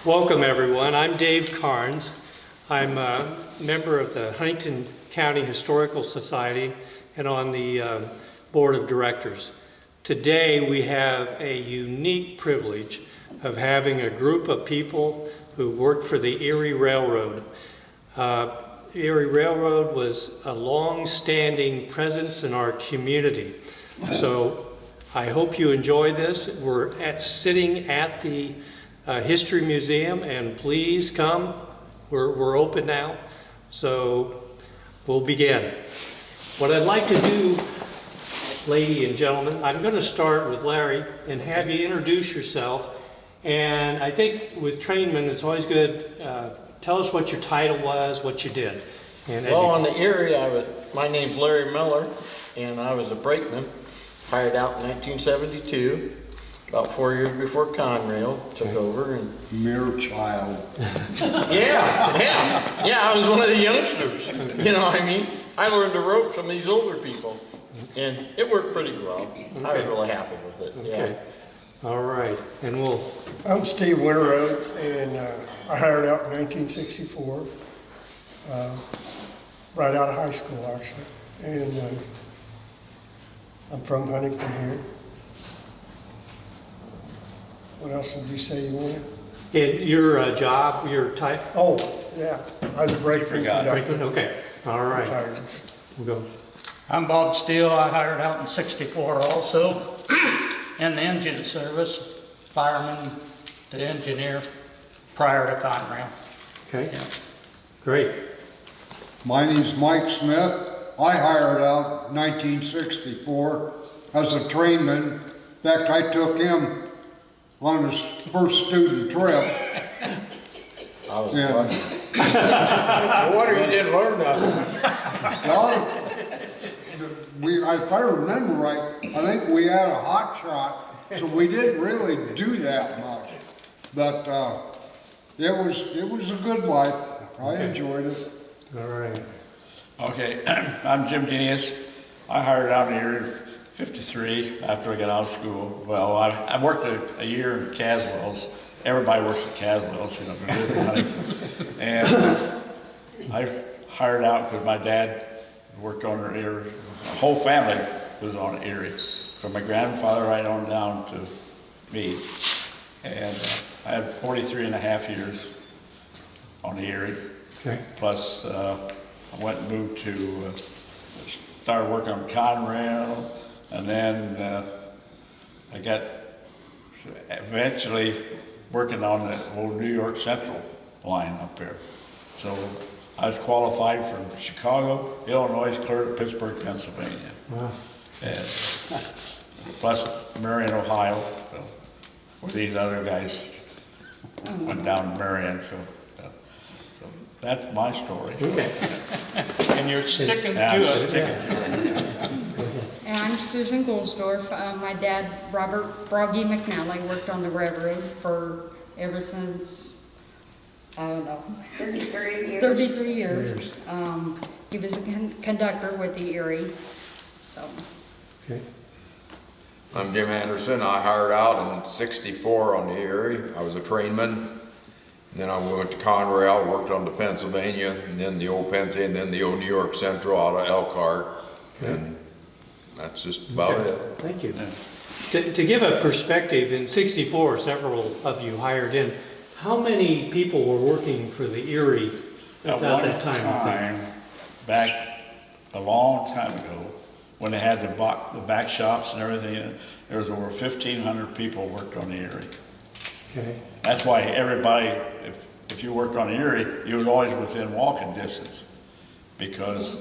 Welcome everyone. I'm Dave Carnes. I'm a member of the Huntington County Historical Society and on the board of directors. Today we have a unique privilege of having a group of people who worked for the Erie Railroad. Erie Railroad was a long-standing presence in our community. So I hope you enjoy this. We're sitting at the History Museum, and please come. We're open now, so we'll begin. What I'd like to do, lady and gentlemen, I'm going to start with Larry and have you introduce yourself. And I think with trainmen, it's always good. Tell us what your title was, what you did. Well, on the Erie, my name's Larry Miller, and I was a brakeman, hired out in 1972. About 4 years before Conrail took over. And mere child. Yeah, I was one of the youngsters. You know what I mean? I learned the ropes from these older people, and it worked pretty well. Okay. I was really happy with it. Okay. Yeah. All right, and I'm Steve Winterroad, and I hired out in 1964, right out of high school actually, and I'm from Huntington here. What else did you say you wanted? And your job, your type? Oh, yeah, I was a brakeman. Brakeman, okay, all right. Retired. We'll go. I'm Bob Steele. I hired out in 64 also in the engine service, fireman to engineer prior to Conrail. Okay, Yeah. great. My name's Mike Smith. I hired out in 1964 as a trainman. In fact, I took him on his first student trip. I was lucky. No wonder you didn't learn nothing. Well, if I remember right, I think we had a hot shot, so we didn't really do that much. But it was a good life. I enjoyed it. All right. Okay, I'm Jim Denius. I hired out in Erie 53 after I got out of school. Well, I worked a year in Caswell's. Everybody works at Caswell's, you know, for good money. And I hired out because my dad worked on Erie. The whole family was on Erie, from my grandfather right on down to me. And I had 43 and a half years on the Erie. Okay. Plus, I went and moved to, started working on Conrail, and then I got eventually working on the old New York Central line up there. So I was qualified from Chicago, Illinois, clear to Pittsburgh, Pennsylvania. Wow. And plus Marion, Ohio, so, where these other guys went down to Marion. So that's my story. Okay. And you're sticking Yeah, to I'm it. sticking. And I'm Susan Goldsdorf. My dad, Robert Froggy McNally, worked on the railroad for ever since, I don't know, 33 years. 33 years. He was a conductor with the Erie, so. Okay. I'm Jim Anderson. I hired out in 64 on the Erie. I was a trainman. Then I went to Conrail, worked on the Pennsylvania, and then the old Pennsylvania, and then the old New York Central out of Elkhart. Okay. And that's just about it. Thank you. To give a perspective, in 64, several of you hired in. How many people were working for the Erie at that time? Back a long time ago, when they had the back shops and everything, there was over 1,500 people worked on the Erie. Okay. That's why everybody, if you worked on the Erie, you was always within walking distance, because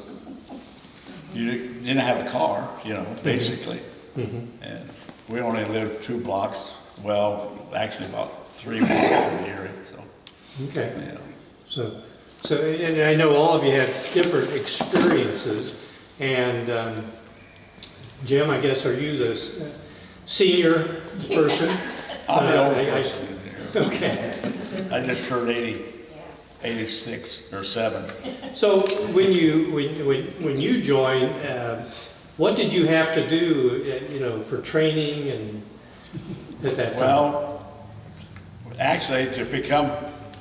you didn't have a car, you know, basically. Mm-hmm. And we only lived 2 blocks, well, actually about 3 blocks from the Erie, so. Okay. Yeah. So, and I know all of you have different experiences, and Jim, I guess, are you the senior person? I'm the old person in here. Okay. I just turned 86 or 7. So when you joined, what did you have to do, you know, for training and at that time? Well, actually, to become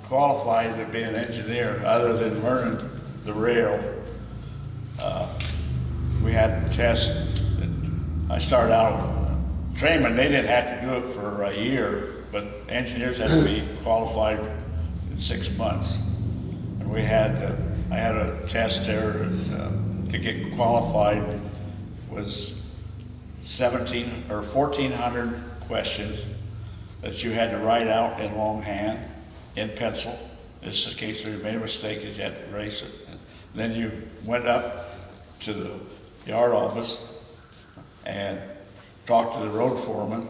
qualified to be an engineer, other than learning the rail, we had tests. I started out trainman, they didn't have to do it for a year, but engineers had to be qualified in 6 months. And we had, I had a test there, and, to get qualified was 17 or 1,400 questions that you had to write out in longhand, in pencil. This is in case you made a mistake, you had to erase it. And then you went up to the yard office and talked to the road foreman,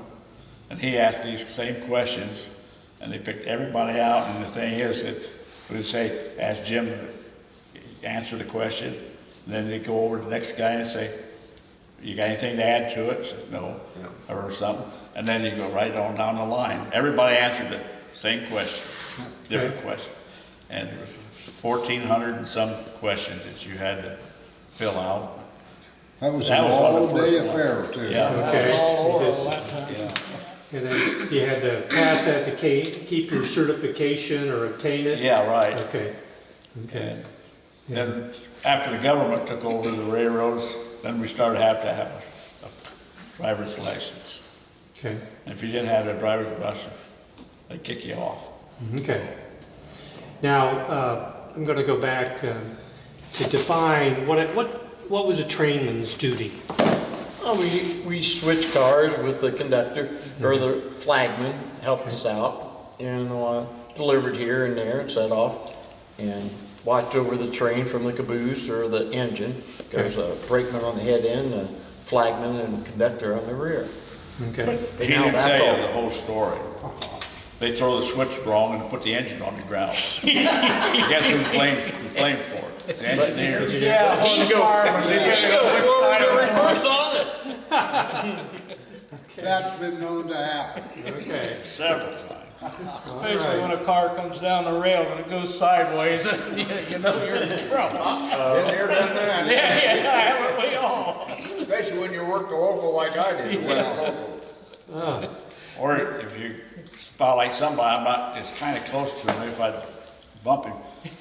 and he asked these same questions, and they picked everybody out. And the thing is, it would say, ask Jim to answer the question, and then they go over to the next guy and say, you got anything to add to it? Says, no, or something. And then you go right on down the line. Everybody answered the same question, different question. And there was 1,400 and some questions that you had to fill out. That was an That was on the all-day first one. affair too. Yeah. Okay. All over You just- that time. Yeah, And then you had to pass that to keep your certification or obtain it? yeah, right. Okay, okay. And then after the government took over the railroads, then we started to have a driver's license. Okay, And if you didn't have a driver's license, they'd kick you off. okay. Now, I'm gonna go back to define what was a trainman's duty? Oh, we switched cars with the conductor, or the flagman helped us out, and delivered here and there and set off, and watched over the train from the caboose or the engine. There's a brakeman on the head end, a flagman, and conductor on the rear. Okay, He Now didn't that's tell all. you the whole story. They throw the switch wrong and put the engine on the ground. Guess who blamed for it? The engineer. Yeah, He on go- farm, He go forward and reverse on it. That's been known to happen. okay. Several times. especially when a car comes down the rail and it goes sideways, you know you're in trouble. Been there, done that. Yeah, haven't we all? Especially when you work the local like I did, the West Local. Or if you spot like somebody, it's kind of close to him if I bump him.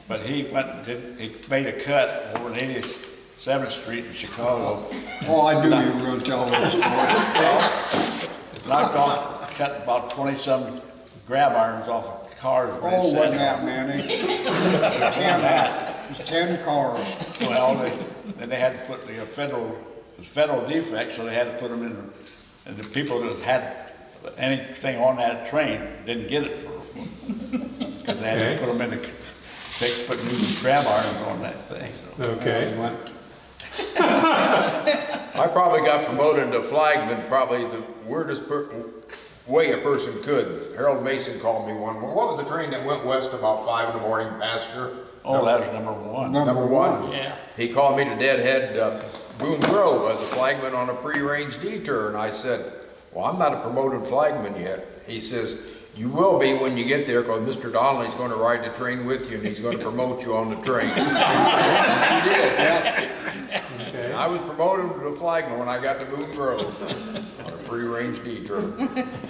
But he went and he made a cut over on 87th Street in Chicago. Oh, I knew you were gonna tell those stories. Knocked off, cut about 20-some grab irons off of cars. where he Oh, sat wasn't on. that many? And that. 10 cars. Well, then they had to put the federal defect, so they had to put them in, and the people that had anything on that train didn't get it for them. Because they had to put them in put new grab irons on that thing. So. Okay. I probably got promoted to flagman, probably the weirdest way a person could. Harold Mason called me one morning. What was the train that went west about 5 in the morning, passenger? Oh, that was number one. Number one. Yeah. He called me to Deadhead, Boone Grove as a flagman on a pre-range detour, and I said, well, I'm not a promoted flagman yet. He says, you will be when you get there, because Mr. Donnelly's going to ride the train with you, and he's going to promote you on the train. He did, yeah. Okay. I was promoted to flagman when I got to Boone Grove on a pre-range detour.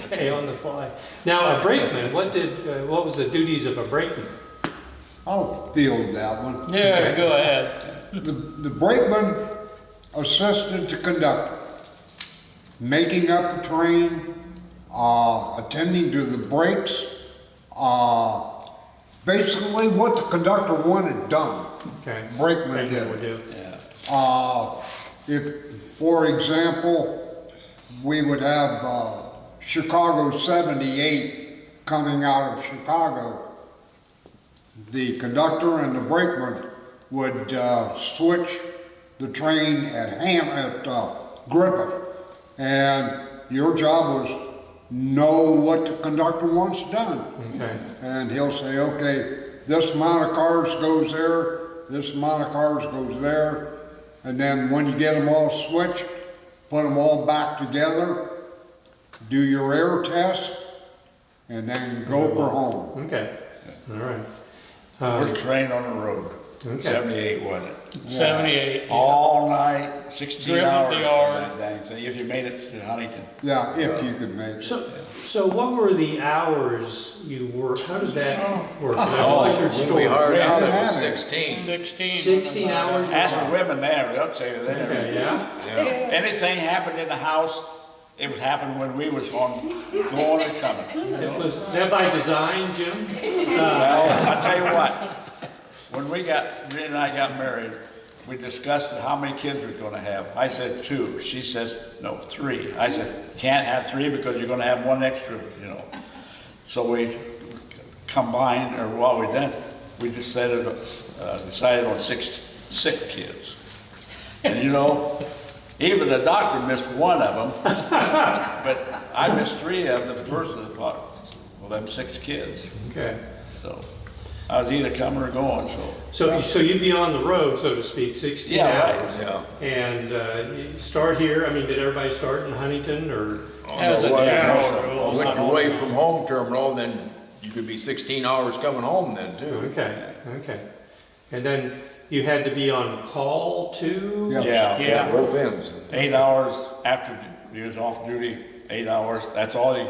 Okay, on the fly. Now, a brakeman, what was the duties of a brakeman? I'll field that one. Yeah, go ahead. The brakeman assisted the conductor, making up the train, attending to the brakes, basically what the conductor wanted done. Okay. Brakeman did. would do. Yeah. If, for example, we would have Chicago 78 coming out of Chicago, the conductor and the brakeman would switch the train at Griffith, and your job was know what the conductor wants done. Okay. And he'll say, okay, this amount of cars goes there, this amount of cars goes there, and then when you get them all switched, put them all back together, do your air test, and then go for home. Okay. All right. Worst train on the road. Okay. 78, wasn't it? 78. All night, 16 Driven hours. the on yard. that dang thing, if you made it to Huntington. Yeah, if you could make it. So what were the hours you worked? How did that work? What was your When we story? hired out, it Yeah. was 16. 16. 16 hours? Ask the women there, they'll tell you Okay, there. yeah? Yeah. Anything happened in the house, it would happen when we was on, going and coming. Was that by design, Jim? Well, I tell you what, when Rita and I got married, we discussed how many kids we was gonna have. I said 2, she says, no, 3. I said, can't have 3 because you're gonna have 1 extra, you know. So we combined, or what we did, we decided on 6 kids. And you know, even the doctor missed 1 of them, but I missed 3 of the birth of them 6 kids. Okay. So I was either coming or going, so. So you'd be on the road, so to speak, 16 Yeah, right. hours. Yeah. And you start here, I mean, did everybody start in Huntington or? As a Well, general you rule. went away from home terminal, then you could be 16 hours coming home then too. Okay, okay. And then you had to be on call too? Yeah. Yeah, Yeah, both ends. 8 hours after you was off duty, 8 hours, that's all you.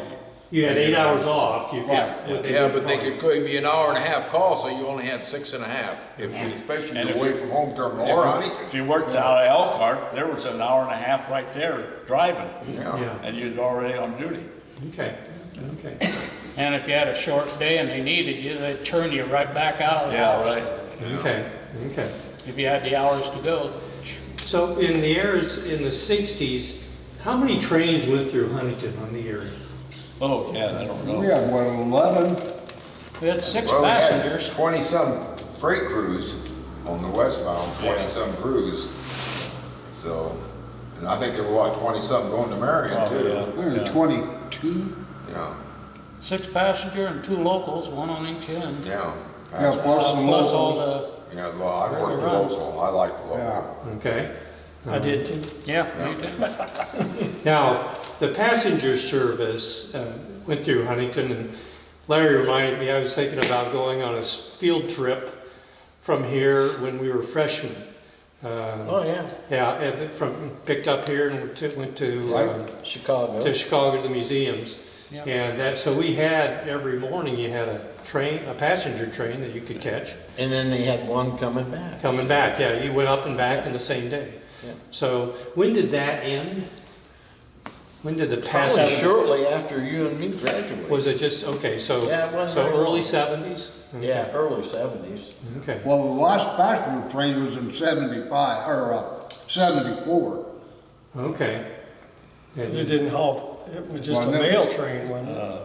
You had 8 hours off, you Right. could. Yeah, but they could give you an hour and a half call, so you only had 6.5. If you, especially And if away you- from home terminal or Huntington. If you worked out of Elkhart, there was an hour and a half right there driving, Yeah. Yeah, and you was already on duty. okay, okay, And if you had a short day and they needed you, they'd turn you right back out of the Yeah, house. right. okay, okay. If you had the hours to go. So in the eras, in the 60s, how many trains went through Huntington on the Erie? Oh, yeah, I don't We know. had, what, 11? We had 6 Well, we had passengers. 20-some freight crews on the westbound, 20-some crews. So, and I think there were what, 20-some going to Marion Oh, too. yeah. We had 22? Yeah, 6 passenger and 2 locals, 1 on each end. yeah. Yeah, plus the Plus all locals. the, Yeah, well, I worked the Runs. local, I like the Yeah. local. Okay. I did too. yeah, me too. Now, the passenger service went through Huntington, and Larry reminded me, I was thinking about going on a field trip from here when we were freshmen. Oh, yeah, Yeah, picked up here and went to Chicago. Chicago to the museums. Yep. And so we had, every morning you had a passenger train that you could catch. And then they had one coming back. Coming back, yeah, you went up and back in the same day. Yeah. So when did that end? When did the Probably passenger? shortly after you and me graduated. Was it just, okay, so, Yeah, it wasn't so very early long. 70s? Okay. Yeah, early 70s. Okay, Well, the last passenger train was in 75, or 74. okay. It And didn't haul, it was just a Well, mail train, wasn't it?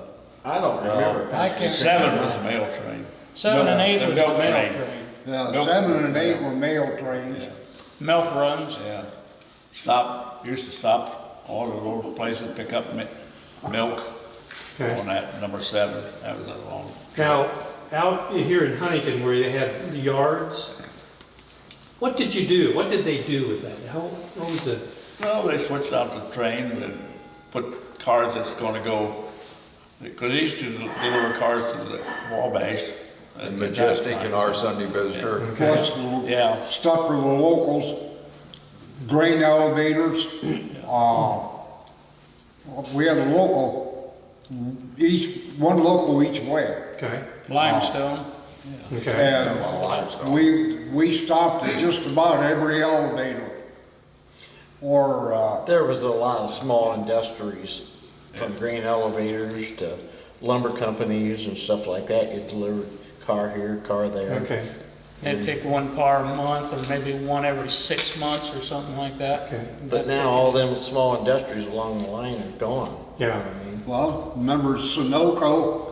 I don't remember. I can't 7 was a mail train. 7 and 8 The was the milk mail train. train. Yeah, Milk- 7 and 8 were mail trains. Milk runs. Yeah. Used to stop all the little places, pick up milk Okay. on that number 7. That was a long. Now, out here in Huntington where they had the yards, what did you do? What did they do with that? What was it? Well, they switched out the train and put cars that's gonna go, because they used to deliver cars to the Wabash. And Majestic and our Sunday visitor. Plus Yeah. the stuff for the locals, grain elevators. We had a local, one local each way. Okay, Limestone. okay, And we stopped at just about every elevator. Or, There was a lot of small industries, from grain elevators to lumber companies and stuff like that. You delivered car here, car there. okay, They'd pick 1 car a month or maybe 1 every 6 months or something like that. okay. But now all them small industries along the line are gone. Yeah. I mean, well, remember Sunoco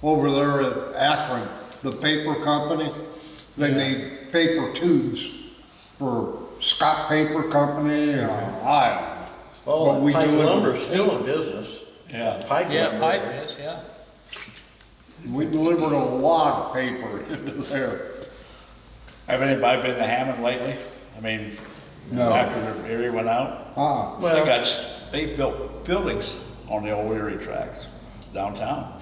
over there at Akron, the paper company? They made paper tubes for Scott Paper Company, I well, But we Pike delivered- Lumber's still in business. Yeah. Pike Yeah, Lumber. pipe is, yeah. we delivered a lot of paper into there. Have anybody been to Hammond lately? I mean, No. after the Erie went out? Well, They built buildings on the old Erie tracks downtown.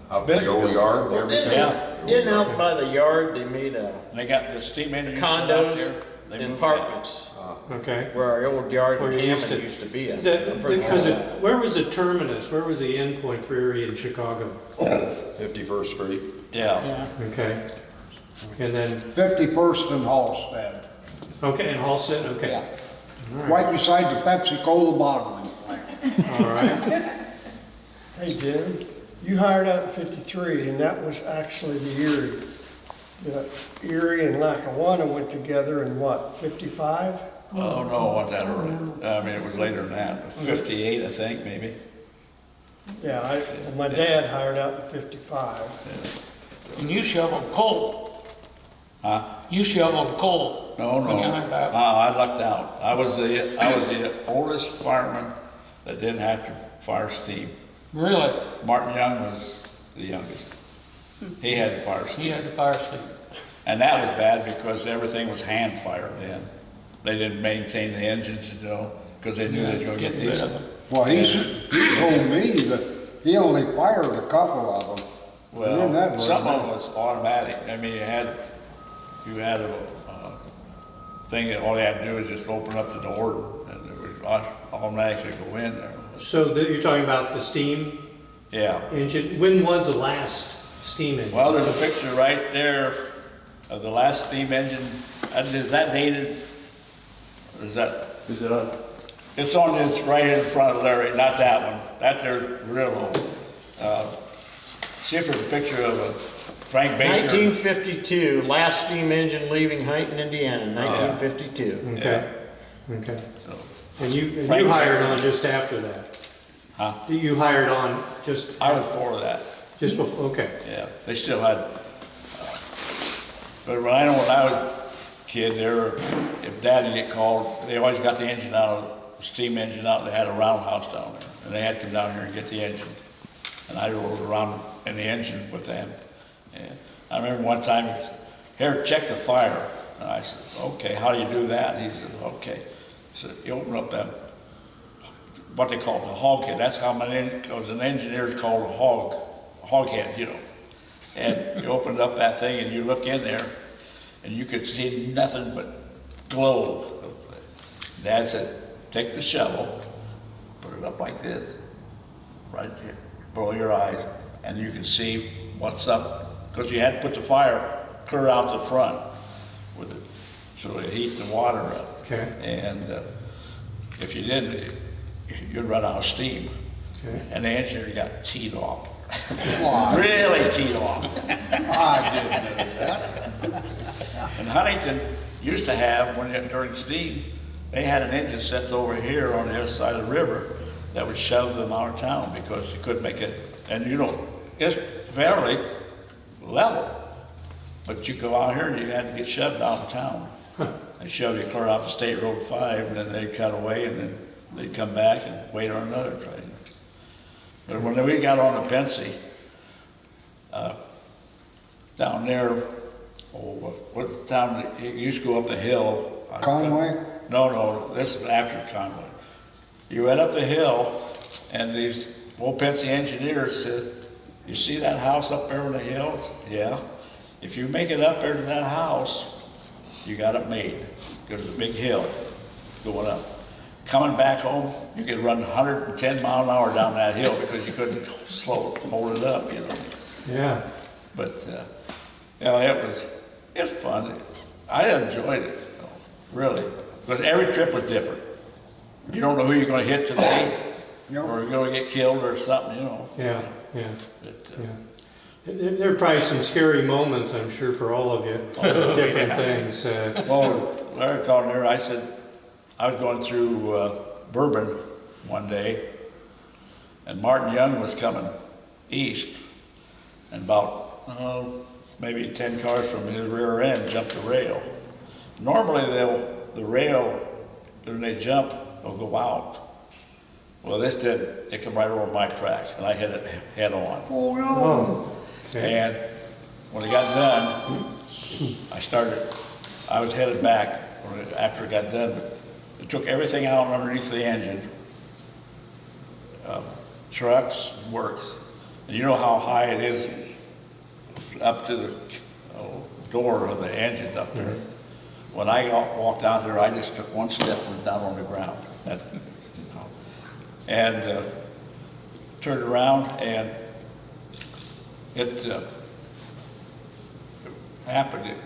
Up the old yard and everything. Yeah. Didn't out by the yard, they made And they got the steam engine out condos there. They and moved that. apartments Okay. where our old yard Where in you used Hammond to- used to be. I'm pretty Because sure of that. where was the terminus? Where was the end point for Erie in Chicago? 51st Street. Yeah. Yeah. Okay. And then, 51st and Halsted. okay, and Halsted, okay. Yeah. Right beside the Pepsi-Cola bottling plant. All right. Hey, Jim, you hired out in 53, and that was actually the Erie. The Erie and Lackawanna went together in what, 55? Oh, no, it wasn't that early. I mean, it was later than that, 58, I think, maybe. Yeah, my dad hired out in 55. And you shoveled coal. Huh? You shoveled coal. No, no. When you hired out. I lucked out. I was the oldest fireman that didn't have to fire steam. Really? Martin Young was the youngest. He had to fire steam. You had the fire steam. And that was bad because everything was hand fired then. They didn't maintain the engines, you know, because they knew they was gonna get Getting rid of diesel. them. Well, he told me that he only fired a couple of them. Isn't that Well, right? some of them was automatic. I mean, you had a thing that all you had to do was just open up the door and it would automatically go in there. So you're talking about the steam Yeah. engine? When was the last steam engine? Well, there's a picture right there of the last steam engine. Is that dated? Or is that? Is it on? It's on this right in front of Larry, not that one. That there's real old. See if there's a picture of a Frank Baker. 1952, last steam engine leaving Huntington, Indiana, 1952. Okay, okay. So, And you Frank- hired on just after that? Huh? You hired on just, I was for that. just before, okay. Yeah, they still had, but when I was a kid, if Dad would get called, they always got the engine out, the steam engine out, and they had a roundhouse down there. And they had to come down here and get the engine. And I rode around in the engine with them. And I remember one time, he said, "Here, check the fire." And I said, "Okay, how do you do that?" And he said, "Okay." So you open up that, what they call the hog head. That's how because an engineer is called a hog head, you know. And you opened up that thing and you look in there and you could see nothing but glow. Dad said, "Take the shovel, put it up like this, right here, below your eyes, and you can see what's up." Because you had to put the fire clear out the front with it, so it heat the water up. Okay. And if you didn't, you'd run out of steam. Okay. And the engineer got teed off. Why? Really teed off. I didn't know that. And Huntington used to have, during steam, they had an engine set over here on the other side of the river that would shove them out of town because you couldn't make it. And you know, it's fairly level, but you go out here and you had to get shoved out of town. They shove you clear out to State Road 5, and then they'd cut away, and then they'd come back and wait on another train. But when we got on the Pensy, down there, what's the town that you used to go up the hill? Conway? No, this is after Conway. You went up the hill, and these old Pensy engineers says, "You see that house up there in the hills?" "Yeah." "If you make it up there to that house, you got it made." There's a big hill going up. Coming back home, you could run 110 mile an hour down that hill because you couldn't hold it up, you know. Yeah. But, you know, it's fun. I enjoyed it, you know, really. Because every trip was different. You don't know who you're going to hit today, Yep. or you're going to get killed or something, you know. Yeah, yeah, But, yeah. There are probably some scary moments, I'm sure, for all of you, different things. well, Larry called there, I said, I was going through Bourbon one day, and Martin Young was coming east, and about maybe 10 cars from his rear end jumped the rail. Normally the rail, when they jump, they'll go out. Well, this did, it came right over my tracks, and I hit it head on. Oh, no. Oh, okay. And when it got done, I was headed back after it got done. It took everything out underneath the engine, trucks, works, And you know how high it is up to the door of the engines up there. When I walked out there, I just took one step and was down on the ground. And turned around, and it happened. It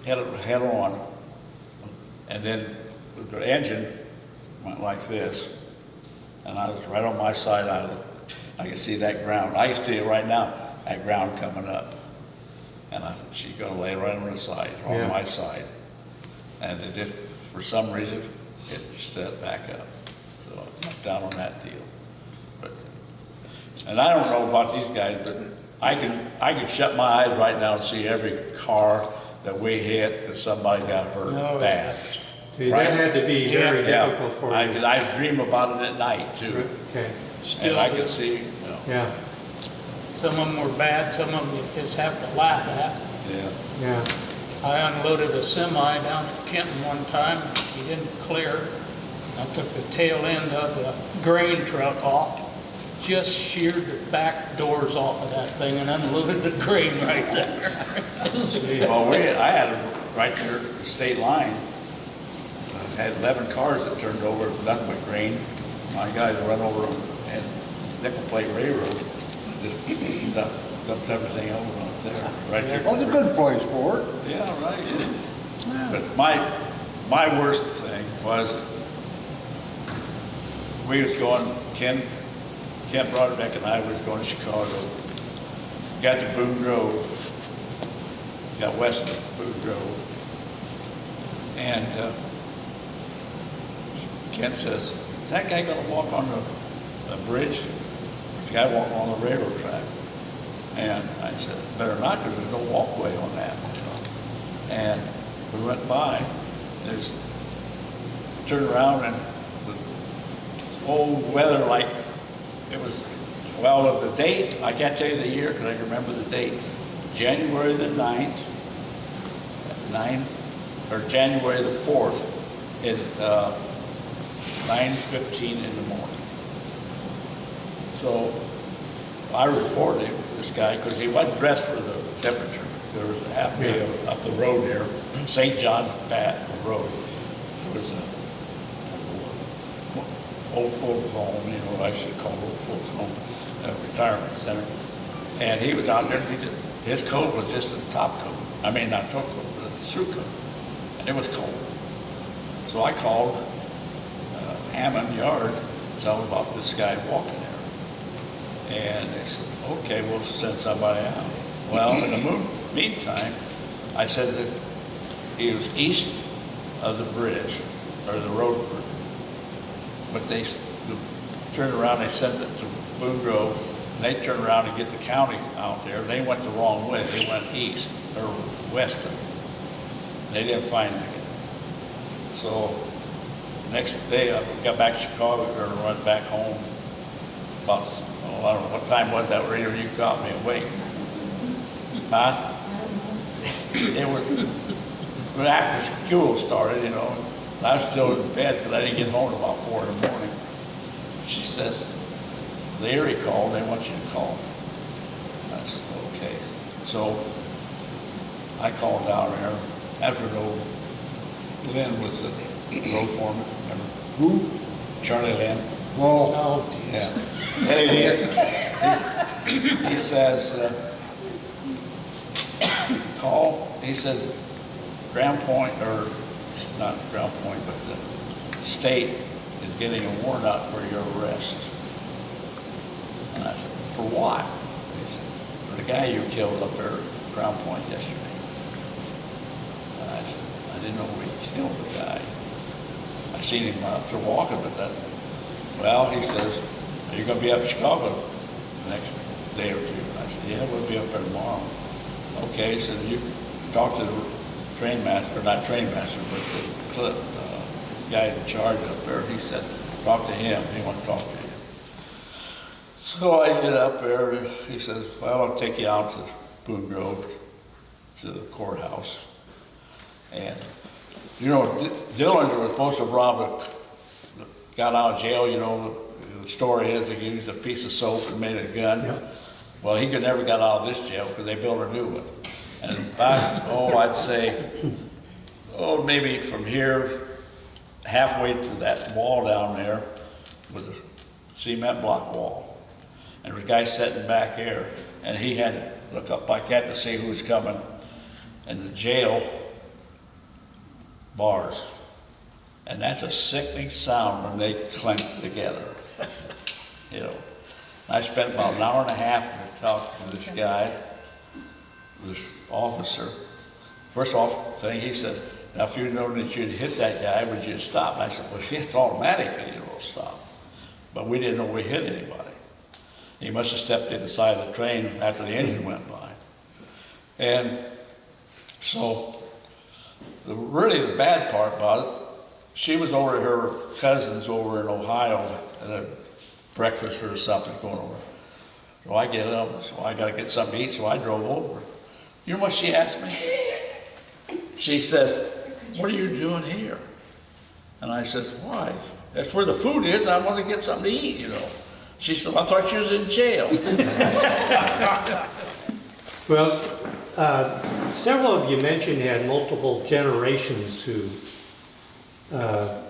hit it head on, and then the engine went like this, and I was right on my side. I could see that ground. I can see it right now, that ground coming up. And she's going to lay right on the side, on my side. And it just, for some reason, it set back up. So I went down on that deal. But, and I don't know about these guys, but I can shut my eyes right now and see every car that we hit that somebody got hurt bad. See, that had to be very difficult for you. I dream about it at night too. Okay. And I can see, you know. Yeah. Some of them were bad, some of them you just have to laugh at. Yeah. Yeah. I unloaded a semi down at Kenton one time, he didn't clear. I took the tail end of the grain truck off, just sheared the back doors off of that thing and unloaded the grain right there. Well, I had it right there at the state line. I had 11 cars that turned over, nothing but grain. My guys run over them and nickel plate railroad, just dumped everything over on there, right there. Well, it's a good place for it. Yeah, right. But my worst thing was, we was going, Ken Broadbeck and I was going to Chicago. Got to Boone Grove, got west of Boone Grove, and Ken says, "Is that guy gonna walk on the bridge? The guy walking on the railroad track." And I said, "Better not, because there's no walkway on that." You know? And we went by, turned around, and the old weather, like it was, well, the date, I can't tell you the year because I can remember the date. January the 9th, or January the 4th, at 9:15 in the morning. So I reported this guy, because he wasn't dressed for the temperature. There was a half day up the road there, St. John's Road. There was a old folks home, you know, I should call it old folks home, a retirement center. And he was out there, his coat was just a top coat. I mean, not top coat, but a suit coat. And it was cold. So I called Hammond Yard to tell them about this guy walking there. And they said, "Okay, we'll send somebody out." Well, in the meantime, I said if he was east of the bridge, or the road bridge, but they turned around, they sent it to Boone Grove, and they turned around to get the county out there. They went the wrong way. They went east, or west of it. They didn't find it. So next day, I got back to Chicago, or went back home. About, I don't know, what time was that radio you caught me awake? Huh? It was, but after school started, you know, and I was still in bed because I didn't get home until about 4 in the morning. She says, "The Erie called, they want you to call." I said, "Okay." So I called down there. After Lynn was the road foreman, remember? Who? Charlie Lynn. Well, Oh, geez. Yeah. Anyway, he says, call, he says, Ground Point, or not Ground Point, but the state is getting a warrant out for your arrest. And I said, "For what?" He said, "For the guy you killed up there at Ground Point yesterday." And I said, "I didn't know we killed the guy. I seen him up there walking, but that." Well, he says, "Are you gonna be up in Chicago the next day or two?" I said, "Yeah, we'll be up there tomorrow." Okay, he said, "You talk to the train master, not train master, but the guy in charge up there." He said, "Talk to him, he wants to talk to you." So I get up there, he says, "Well, I'll take you out to Boone Grove, to the courthouse." And, you know, Dillinger was supposed to rob got out of jail, you know, the story is they used a piece of soap and made a gun. Yeah. Well, he could never got out of this jail because they built a new one. And back, I'd say, maybe from here, halfway to that wall down there was a cement block wall. And there was a guy sitting back here, and he had to look up like that to see who was coming. And the jail bars. And that's a sickening sound when they clank together. You know, I spent about an hour and a half talking to this guy, this officer. First off, thing he said, now if you know that you'd hit that guy, would you stop? And I said, well, it's automatically you will stop. But we didn't know we hit anybody. He must have stepped in the side of the train after the engine went by. And so, really the bad part about it, she was over at her cousin's over in Ohio at a breakfast or something going over. So I get up, so I gotta get something to eat, so I drove over. You know what she asked me? She says, what are you doing here? And I said, why? That's where the food is, I want to get something to eat, you know. She said, I thought you was in jail. Well, several of you mentioned you had multiple generations who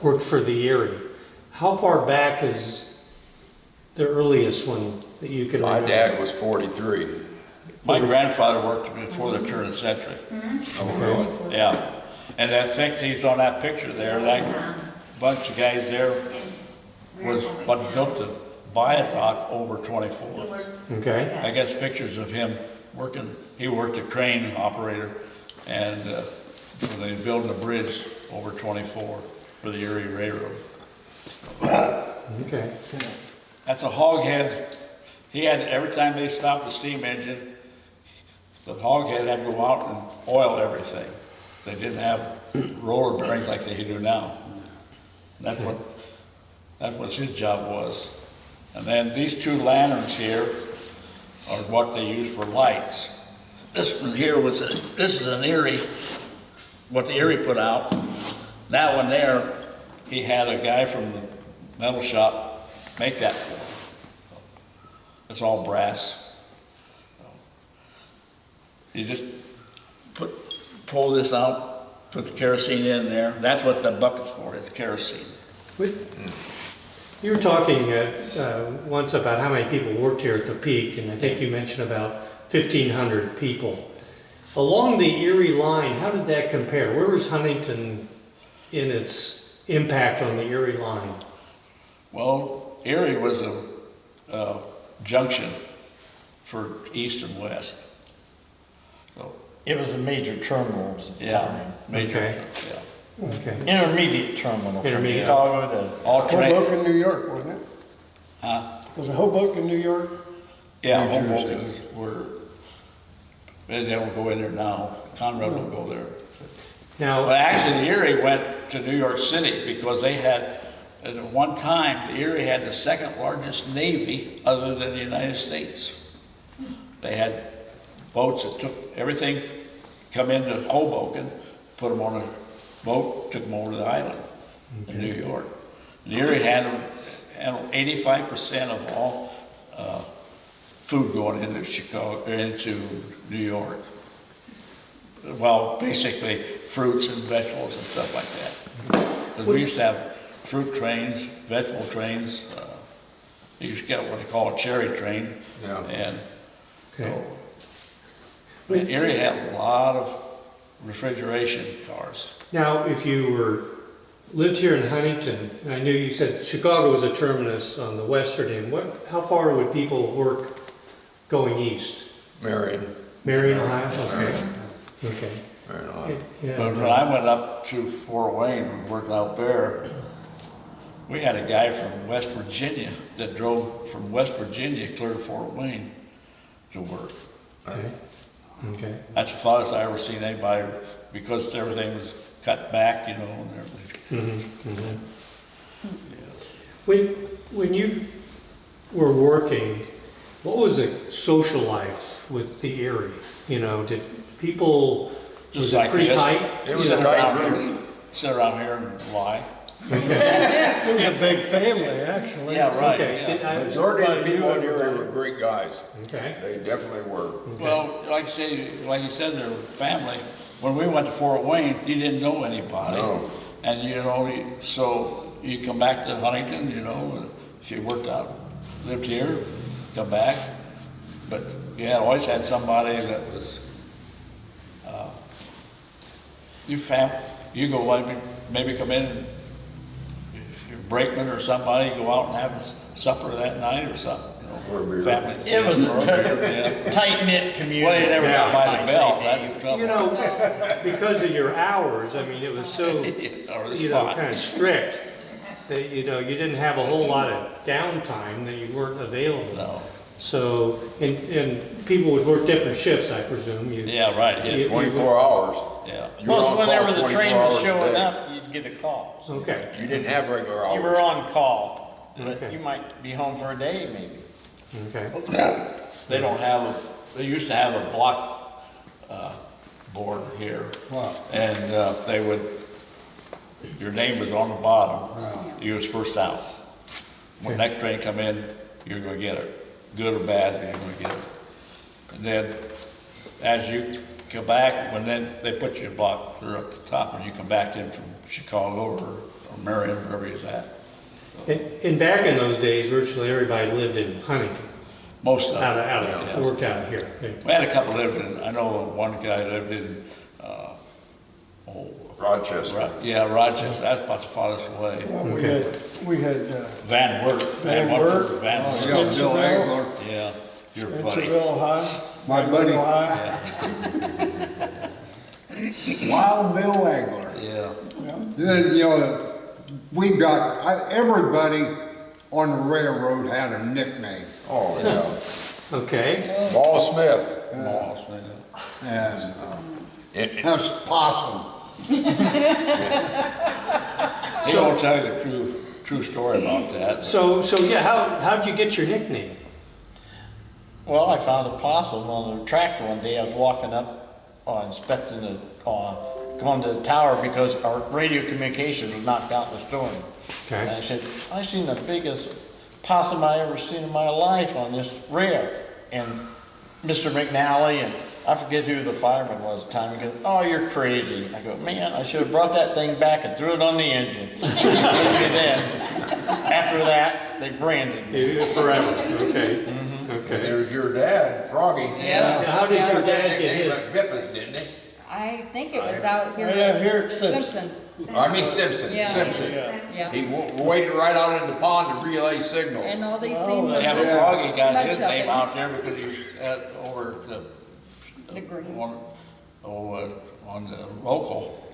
worked for the Erie. How far back is the earliest one that you can My remember? dad was 43. My grandfather worked before the turn of the century. Oh, really? Yeah. And I think he's on that picture there, that bunch of guys there was what built the viaduct over 24. Okay. I guess pictures of him working, he worked a crane operator and when they building a bridge over 24 for the Erie Railroad. Okay. That's a hoghead. He had, every time they stopped the steam engine, the hoghead had to go out and oil everything. They didn't have roller bearings like they do now. That's what his job was. And then these two lanterns here are what they use for lights. This one here was, this is an Erie, what the Erie put out. That one there, he had a guy from the metal shop make that for him. It's all brass. You just pull this out, put the kerosene in there. That's what the bucket's for, it's kerosene. You were talking once about how many people worked here at the peak, and I think you mentioned about 1,500 people. Along the Erie line, how did that compare? Where was Huntington in its impact on the Erie line? Well, Erie was a junction for east and west. So, It was a major terminal at the time. major, Okay. yeah. Okay. Intermediate terminal from Intermediate. Chicago to. All train, Hoboken, New York, wasn't it? huh? Was it Hoboken, New York? Yeah, New Jersey. Hoboken were, they don't go in there now. Conrad will go there. Now, Well, actually, the Erie went to New York City because they had, at one time, the Erie had the second largest navy other than the United States. They had boats that took everything, come into Hoboken, put them on a boat, took them over to the island in New York. The Erie handled 85% of all food going into Chicago, into New York. Well, basically fruits and vegetables and stuff like that. Because we used to have fruit trains, vegetable trains. You used to get what they call a cherry train. Yeah. And okay. Erie had a lot of refrigeration cars. Now, if you lived here in Huntington, and I knew you said Chicago was a terminus on the western end, how far would people work going east? Marion. Marion, Ohio? Okay. Okay. Marion, Ohio. But Yeah. when I went up to Fort Wayne and worked out there, we had a guy from West Virginia that drove from West Virginia clear to Fort Wayne to work. Okay. Okay. That's the farthest I ever seen anybody, because everything was cut back, you know, and everything. Mhm, mhm. When you were working, what was the social life with the Erie? You know, did people, Just was it like pretty this. tight? It was Sit a tight around group. here- Sit around here and lie. It was a big family, actually. Yeah, right, Okay. yeah. Majority of the people in the area were great guys. Okay. They definitely were. Well, like you said, they're family. When we went to Fort Wayne, you didn't know anybody. No. And so you come back to Huntington, she worked out, lived here, come back. But you always had somebody that was, you go maybe come in and your brakeman or somebody, go out and have a supper that night or something, Or a beer. family. It was a Or beer, yeah. tight-knit community. Well, you never got by the I bell, say, that's Dave. the trouble. You know, because of your hours, I mean, it was so, Or the spot. kind of strict that, you didn't have a whole lot of downtime, that you weren't available. No. So, and people would work different shifts, I presume. Yeah, right, yeah, You- 24 hours. yeah. You were on Most call whenever the 24 train was hours a showing day. up, you'd get a call. Okay, You didn't have regular hours. You were on call, but Okay. you might be home for a day maybe. okay. They used to have a block, board here. Wow. And, your name was on the bottom, you was first out. When Okay. next train come in, you're gonna get it, good or bad, you're gonna get it. And then, as you come back, then they put you in block, or up the top, when you come back in from Chicago or Marion, wherever you's at. And back in those days, virtually everybody lived in Huntington, Most of out them. of, Yeah. worked out here. We had a couple lived in, I know one guy lived in, Rochester. Rochester, that's about the farthest away. Well, we had Van Wert. Van Wert, Wert. Van Yeah, Wert. Bill Spencerville. Egler, Yeah, your buddy. Spencerville, Ohio. my buddy, Ohio. Wild Bill Egler. Yeah. Then, we got, everybody on the railroad had a nickname. Oh, yeah. Okay, Ball Smith. Moss, man. And It- that's Possum. He won't tell you the true story about that. so yeah, how'd you get your nickname? Well, I found a possum on the tracks one day. I was walking up, inspecting going to the tower because our radio communications was knocked out in the storm. And Okay, I said, I seen the biggest possum I ever seen in my life on this rail. And Mr. McNally, and I forget who the fireman was at the time, he goes, oh, you're crazy. I go, man, I should have brought that thing back and threw it on the engine. And then, after that, they branded me. forever, okay, And okay. there's your dad, Froggy. Yeah. Now, how did your dad get Nickname his? like Bippus, didn't he? I think it was out here. Yeah, here at Simpson. I mean Simpson, Yeah. Simpson. Yeah, He waited right out in the pond to relay signals. and all these Oh, things. Yeah, but Yeah. Froggy got Much his of name it. out there because he was over at The green. on the local.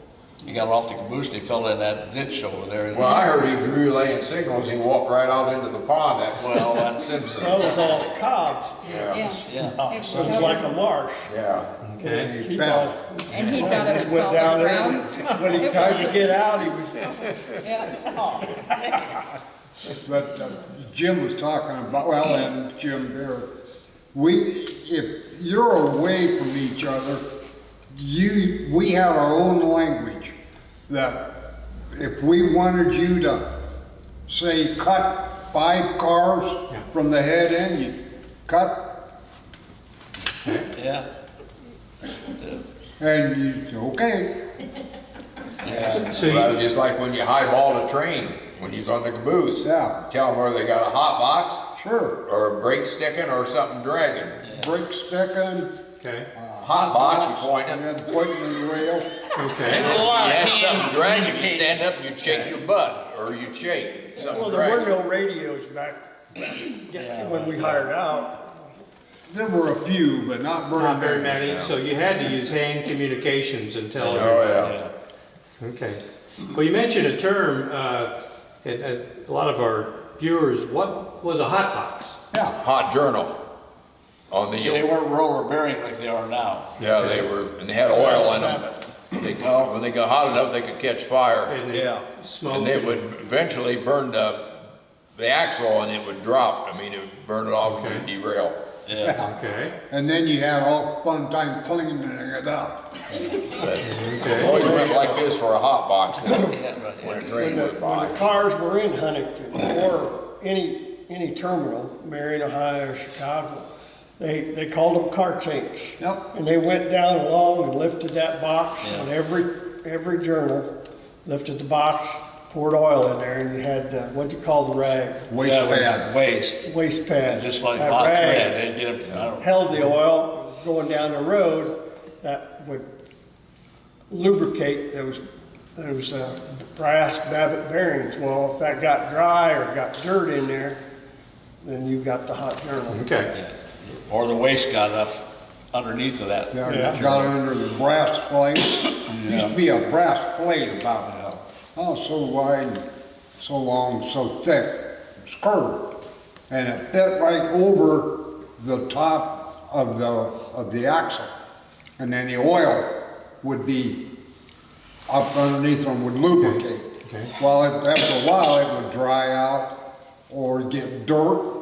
He got off the caboose and he fell in that ditch over there. Well, I heard he was relaying signals, he walked right out into the pond at Simpson. That was all Cobb's. Yeah, Yeah. Yeah. So it was like a marsh. yeah. Okay. He Bell. thought, And he thought it was went down solid there, ground. when he tried to get out, he was, Yeah. But Jim was talking about, and Jim there, if you're away from each other, we have our own language. That if we wanted you to, say, cut 5 cars Yeah. from the head end, you cut, Yeah. and you say, okay. Yeah. So Well, you, just like when you highball a train, when you's on the caboose. Yeah. Tell them whether they got a hot box, Sure. or a brake sticking, or something dragging. Brake sticking, okay, Hot box, you point and it. then pointing in the rail. okay. If you had something dragging, you'd stand up and you'd shake your butt, or you'd shake well, something there were dragging. no radios back when we hired out. There were a few, but not very Not very many. many, so you had to use hand communications and tell Oh, everybody. yeah. Okay. Well, you mentioned a term, and a lot of our viewers, what was a hot box? Yeah. Hot journal on See, they the, weren't roller bearing like they are now. yeah, they were, and they had oil in them. When they got hot enough, they could catch fire. And then smoke. And they would eventually burn the axle and it would drop. I mean, it would burn it off and it would derail. Yeah. Okay, And then you had all fun time cleaning it up. okay. Always went like this for a hot box then, Yeah, right, yeah. when a train When went the by. cars were in Huntington or any terminal, Marion, Ohio, or Chicago, they called them car tanks. Yep. And they went down along and lifted that box, Yeah. and every journal lifted the box, poured oil in there, and you had, what'd you call the rag? Waste Yeah, pad. Waste, Waste pad. just like That hot rag thread, they get, I don't, held the oil going down the road that would lubricate those brass Babbitt bearings. Well, if that got dry or got dirt in there, then you got the hot journal. Okay, yeah. Or the waste got up underneath of that. Yeah, Yeah. it got under the brass plate. Used to be a brass plate about, so wide, so long, so thick, it's curved. And it fit right over the top of the axle. And then the oil would be up underneath them, would lubricate. Okay. Well, after a while, it would dry out or get dirt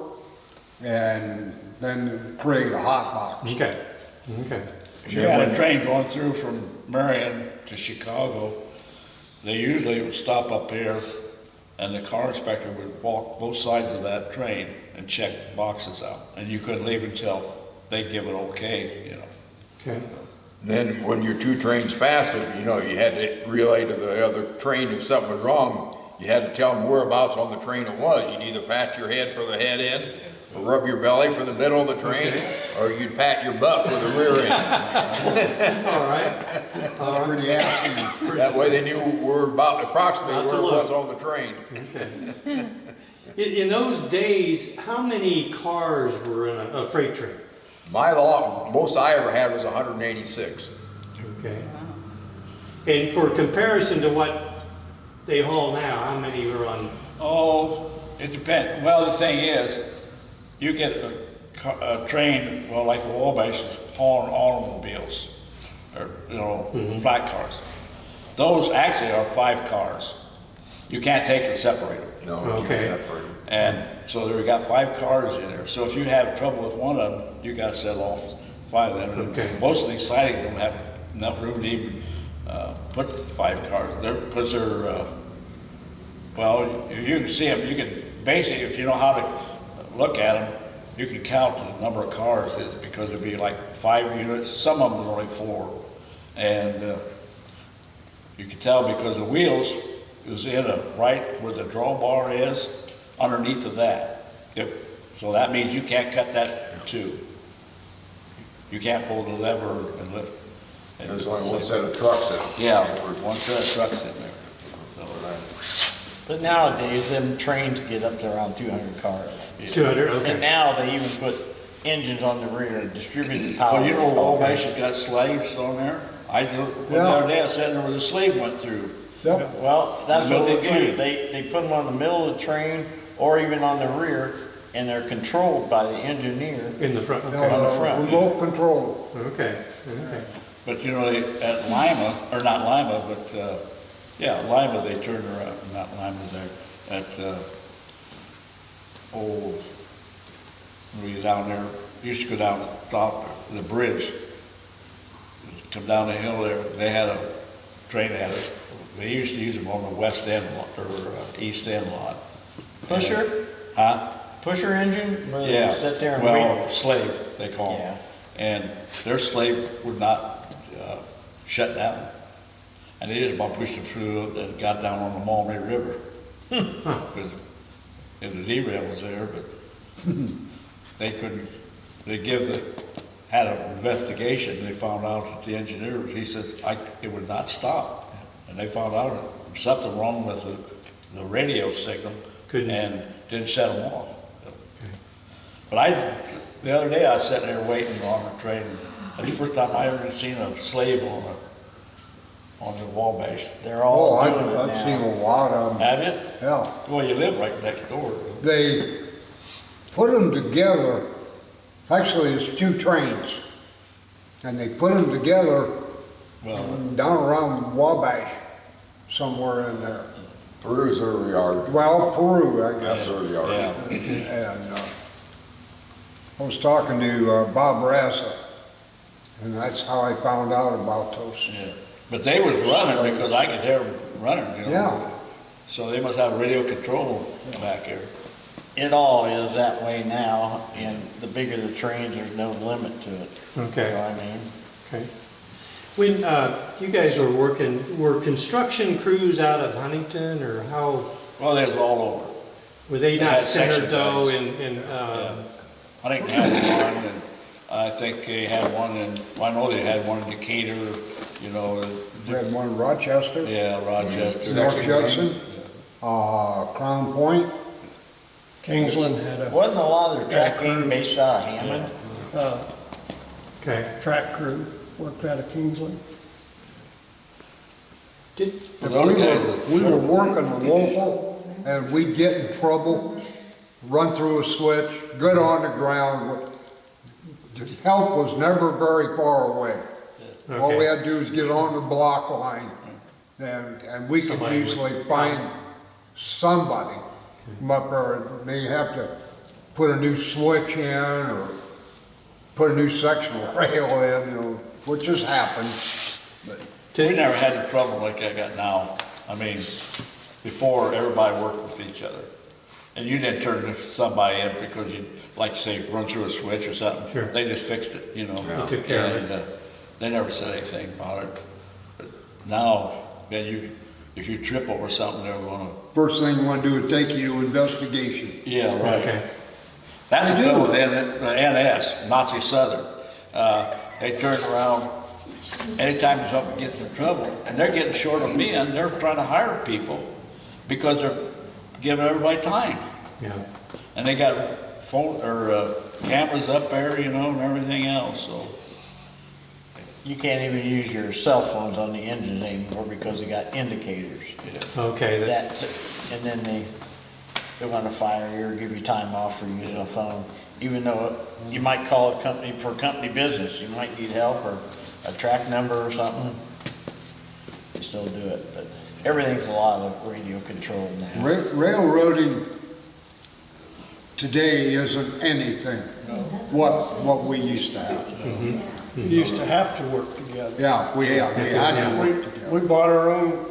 and then create a hot box. okay, okay. If you had a train going through from Marion to Chicago, they usually would stop up here and the car inspector would walk both sides of that train and check boxes out. And you couldn't leave until they give it okay, you know. Okay, Then when your two trains passed it, you know, you had to relay to the other train if something was wrong. You had to tell them whereabouts on the train it was. You'd either pat your head for the head end, or rub your belly for the middle of the train, or you'd pat your butt for the rear end. all right. Pretty active. That way they knew where about approximately Not to where it look. was on the train. In those days, how many cars were in a freight train? My lot, most I ever had was 186. Okay. And for comparison to what they haul now, how many were on? Oh, it depends. Well, the thing is, you get a train, well, like the Wabash is hauling automobiles, or, you know, flat cars. Those actually are 5 cars. You can't take and separate them. No, Okay. separate. And so there we got 5 cars in there. So if you have trouble with one of them, you gotta sell off 5 of them. Okay. Most of these sidings don't have enough room to even, put 5 cars there, because they're, well, you can see them, you can, basically, if you know how to look at them, you can count the number of cars, is because it'd be like 5 units, some of them are only 4. And, you can tell because the wheels is in right where the drawbar is, underneath of that. So that means you can't cut that in 2. You can't pull the lever and lift. There's only one set of trucks in. Yeah, one set of trucks in there. But nowadays, them trains get up to around 200 cars. 200, And okay. now they even put engines on the rear and distributed power. Well, you know, Wabash has got slaves on there. The other day I said there was a slave went through. Yep. Well, that's what they Middle of the do. train. They put them on the middle of the train or even on the rear, and they're controlled by the engineer. In the front, okay. On the front. Remote control. Okay, okay. But you know, at Lima, or not Lima, but, yeah, Lima, they turned around, not Lima there, at, we down there, used to go down the top, the bridge, come down the hill there, they had a train they used to use them on the west end or east end lot. Pusher? Huh? Pusher engine? Where they Yeah, sit there and well, wait? slave, they call Yeah. them. And their slave would not shut down. And they just about pushed them through and got down on the Maumee River. Because the derail was there, but they couldn't, had an investigation, they found out that the engineer, he says, it would not stop. And they found out something wrong with the radio signal and didn't set them off. But the other day I was sitting there waiting on the train. That's the first time I ever seen a slave on the Wabash. They're all Oh, doing it I've seen now. a lot of them. Have you? Yeah. Well, you live right next door. They put them together, actually it's 2 trains. And they put them together Well, down around Wabash, somewhere in there. Peru's early yard. Well, Peru, I guess. That's early yard. yeah. And, I was talking to Bob Rassa, and that's how I found out about those. Yeah. But they was running because I could hear them running, you know. Yeah. So they must have radio control back there. It all is that way now, and the bigger the trains, there's no limit to it. Okay. You know what I mean? Okay. When you guys were working, were construction crews out of Huntington, or how, Well, they was all over. were they They not had centered section though guys. in, Yeah. I think they had one, and I think they had one in, well, I know they had one in Decatur, you know. We had one in Rochester, Yeah, Rochester. North Judson, Crown Point. Kingsland had a Wasn't a lot of their Track track team crew. based out of Hammond? okay. track crew, worked out of Kingsland. Did, If Well, those guys we were working local and we'd get in trouble, run through a switch, good on the ground. The help was never very far away. All we Okay. had to do was get on the block line and we could Somebody would usually find somebody. But they have to put a new switch in or put a new sectional rail in, you know, which has happened. We never had the trouble like I got now. I mean, before, everybody worked with each other. And you didn't turn somebody in because you, like you say, run through a switch or something. Sure. They just fixed it, you know. They took care of it. And, they never said anything about it. But now, man, if you trip over something, they're gonna, First thing you want to do is take you to investigation. yeah, right. okay. That's the They deal do. with NS, Nazi Southern. They turn around, anytime something gets in trouble, and they're getting short of men, they're trying to hire people because they're giving everybody time. Yeah. And they got phone, or cameras up there, you know, and everything else, so. You can't even use your cell phones on the engines anymore because they got indicators. Okay. That's, and then they're gonna fire you or give you time off for using a phone. Even though you might call a company for company business, you might need help or a track number or something. They still do it, but everything's a lot of radio controlled now. Railroading today isn't anything what we used to have. We used to have to work together. Yeah, we had to work together. We bought our own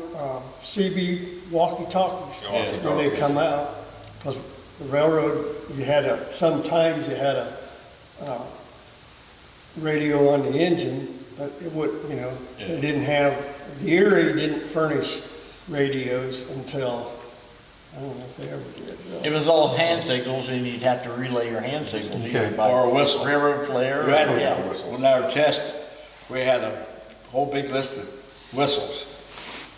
CB walkie-talkies when they come out. Because the railroad, sometimes you had a radio on the engine, but it would, you know, they didn't have, the Erie didn't furnish radios until, I don't know if they ever did. really. It was all hand signals and you'd have to relay your hand signals either Okay. by Or a whistle. railroad flare. We had, Yeah. when our test, we had a whole big list of whistles,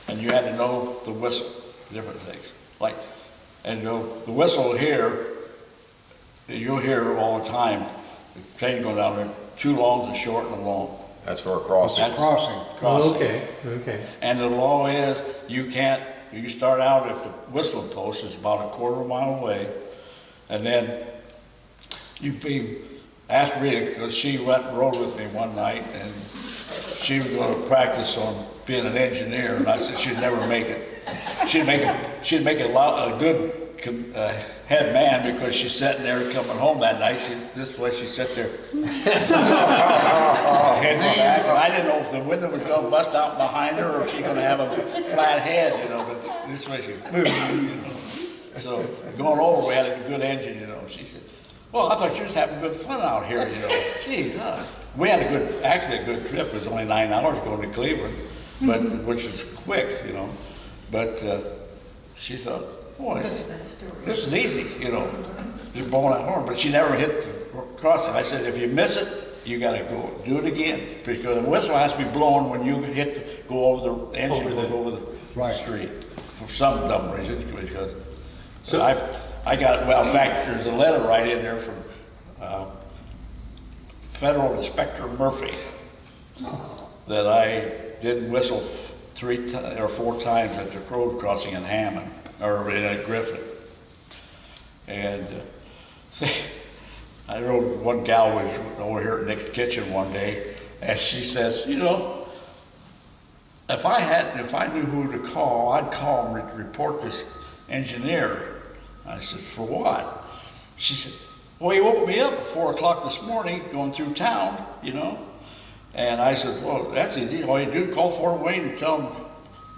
and you had to know the whistle, different things. Like, and you know, the whistle here, you'll hear all the time, the train going down there, two longs, a short and a long. That's for a crossing. That's Crossing. crossing. Okay, okay. And the law is, you can't, you start out at the whistling post, it's about a quarter of a mile away, and then asked Rita, because she went and rode with me one night, and she was going to practice on being an engineer, and I said she'd never make it. She'd make a good head man, because she's sitting there coming home that night, this way she sat there. Head back, and I didn't know if the window was gonna bust out behind her, or if she's gonna have a flat head, you know, but this way she, you know. So, going over, we had a good engine, you know, she said, well, I thought you was having good fun out here, you know. Geez, we had actually a good trip, it was only 9 hours going to Cleveland, but, which is quick, you know. But, she thought, boy, this is easy, you know, just blowing that horn, but she never hit the crossing. I said, if you miss it, you gotta go, do it again, because the whistle has to be blown when you go over the engine goes over the street, for some dumb reason, because, so I got, well, in fact, there's a letter right in there from, Federal Inspector Murphy, that I didn't whistle 3 or 4 times at the road crossing in Hammond, or in Griffin. And I rode, one gal was over here at Nick's Kitchen one day, and she says, you know, if I knew who to call, I'd call and report this engineer. I said, for what? She said, Well, he woke me up at 4 o'clock this morning, going through town, you know. And I said, well, that's easy. All you do, call Fort Wayne and tell them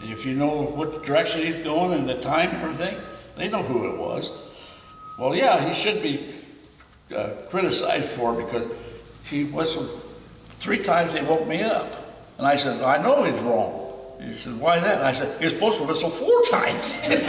if you know what direction he's going and the time and everything. They know who it was. Well, yeah, he should be criticized for it because he whistled 3 times. They woke me up. And I said, I know he's wrong. He said, why that? And I said, you're supposed to whistle 4 times. Sometimes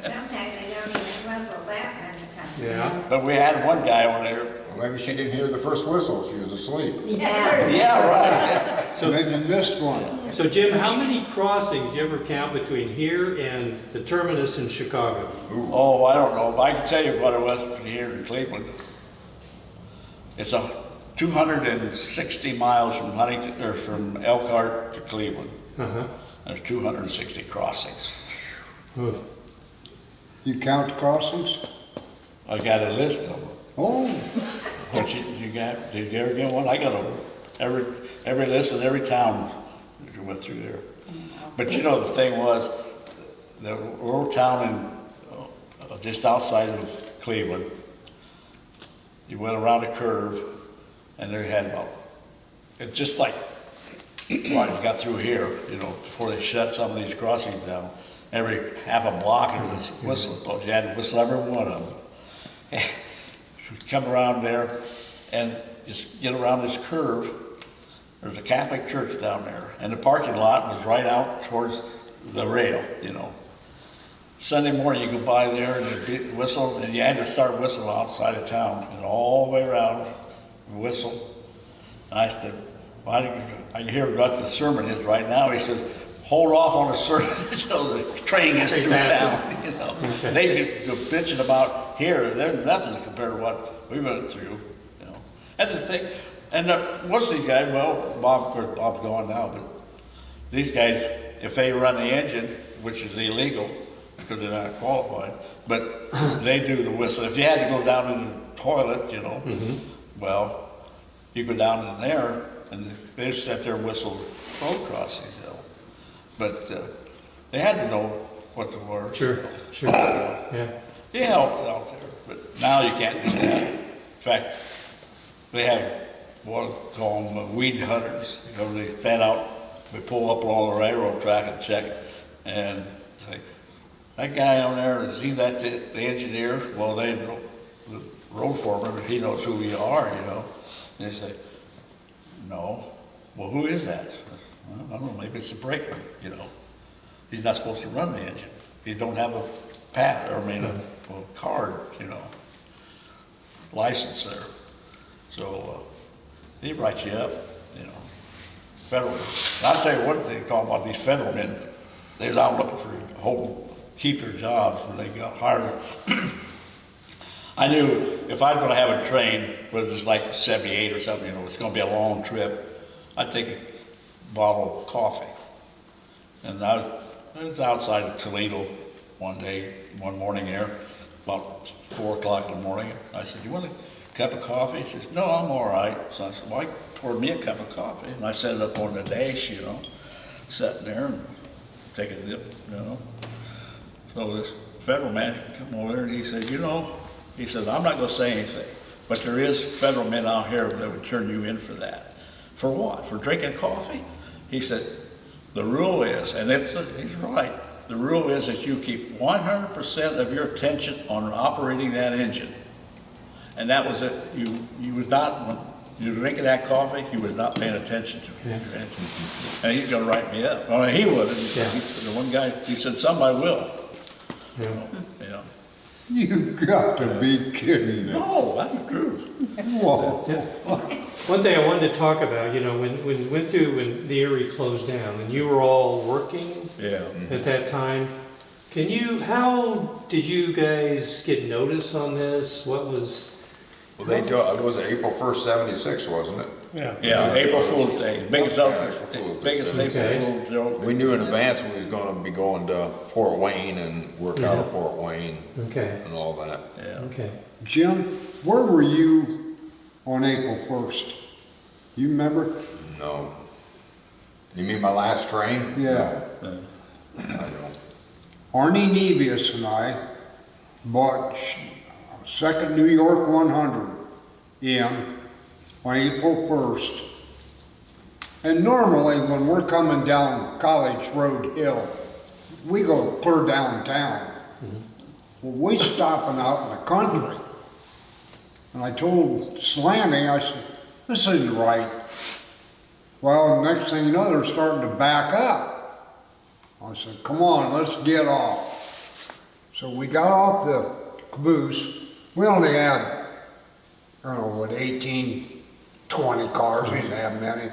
they don't even whistle that many times. Yeah. But we had one guy on there. Maybe she didn't hear the first whistle, she was asleep. Yeah. Yeah, right. So maybe you missed one. So Jim, how many crossings did you ever count between here and the terminus in Chicago? Oh, I don't know, but I can tell you what it was here in Cleveland. It's 260 miles from Huntington, or from Elkhart to Cleveland. Uh-huh. There's 260 crossings. Oh. You count crossings? I got a list of them. Oh, But did you ever get one? I got every list of every town that you went through there. But you know, the thing was, the little town in, just outside of Cleveland, you went around a curve, and they had about, it's just like, well, you got through here, you know, before they shut some of these crossings down. Every half a block, it was whistling posts. You had to whistle every one of them. Come around there and just get around this curve. There's a Catholic church down there, and the parking lot was right out towards the rail, you know. Sunday morning, you go by there and you whistle, and you had to start whistling outside of town, and all the way around, whistle. And I said, well, I can hear what the sermon is right now. He says, hold off on the sermon until the train gets through town, you know. Okay. They were bitching about here, there's nothing compared to what we went through, you know. And the thing, and what's these guys, well, Bob, of course, Bob's gone now, but these guys, if they run the engine, which is illegal, because they're not qualified, but they do the whistle. If you had to go down in the toilet, you know, well, you go down in there, and they sit there and whistle road crossings, you know. But they had to know what the word. Sure, sure. Yeah. They helped out there, but now you can't do that. In fact, they have what call them weed hunters. You know, they stand out, they pull up along the railroad track and check it, and say, that guy on there, is he that the engineer? Well, they know the road foreman, he knows who we are, you know. And they say, no. Well, who is that? Well, I don't know, maybe it's a brakeman, you know. He's not supposed to run the engine. He don't have a pass, or I mean, a card, you know, license there. So he writes you up, you know, federal. And I'll tell you one thing, talking about these federal men, they was out looking for keep their jobs when they got hired. I knew if I was going to have a train, whether it's like 78 or something, you know, it's going to be a long trip, I'd take a bottle of coffee. And I was outside of Toledo one morning there, about 4 o'clock in the morning. I said, you want a cup of coffee? He says, no, I'm all right. So I said, well, he poured me a cup of coffee. And I set it up on the dash, you know, sitting there and take a dip, you know. So this federal man come over there and he said, you know, he says, I'm not going to say anything, but there is federal men out here that would turn you in for that. For what? For drinking coffee? He said, the rule is, and he's right, the rule is that you keep 100% of your attention on operating that engine. And that was it. You was not, when you were drinking that coffee, you was not paying attention to your engine. And he's going to write me up. Well, he would. Yeah. The one guy, he said, somebody will. Yeah. Yeah. you got to be kidding me. No, that's the truth. Whoa. Yeah. One thing I wanted to talk about, you know, when the Erie closed down and you were all working Yeah. at that time, how did you guys get notice on this? What was, Well, it was April 1st, 76, wasn't it? Yeah. Yeah, April Fool's Day, biggest April Fool's Day. biggest Okay. April Fool's joke. We knew in advance we was gonna be going to Fort Wayne and work out of Fort Wayne okay, and all that. Yeah. okay. Jim, where were you on April 1st? You remember? No. You mean my last train? Yeah. No, I don't. Arnie Nevius and I bought Second New York 100 in on April 1st. And normally when we're coming down College Road Hill, we go clear downtown. Well, we stopping out in the country. And I told Slammy, I said, this isn't right. Well, next thing you know, they're starting to back up. I said, come on, let's get off. So we got off the caboose. We only had, I don't know, what, 18, 20 cars, we didn't have many.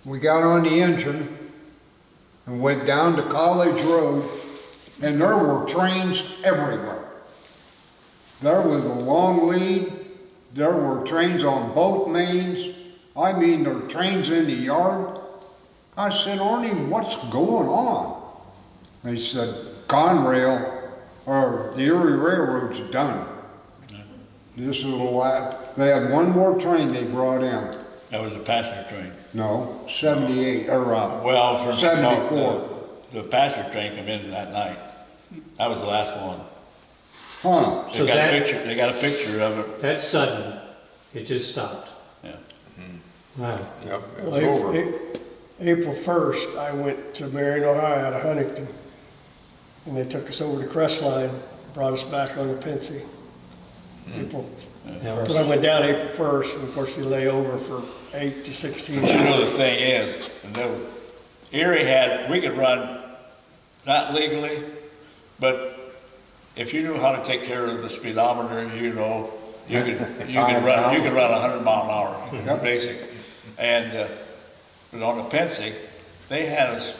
We got on the engine and went down to College Road, and there were trains everywhere. There was a long lead, there were trains on both mains. I mean, there were trains in the yard. I said, Arnie, what's going on? They said, Conrail, or the Erie Railroad's done. This is the last, they had one more train they brought in. That was a passenger train. No, 78, or Well, from 74. the passenger train come in that night. That was the last one. Huh, So that- They got a picture of it. That's sudden. It just stopped. Yeah. Wow. Yep, it was over. April 1st, I went to Marion, Ohio, out of Huntington, and they took us over to Crestline, brought us back on the Pensy. April, Yeah. because I went down April 1st, and of course you lay over for 8 to 16 But you know hours. the thing is, Erie we could run, not legally, but if you knew how to take care of the speedometer, you know, you could run 100 mile an hour, basic. And, but on the Pensy, they had us,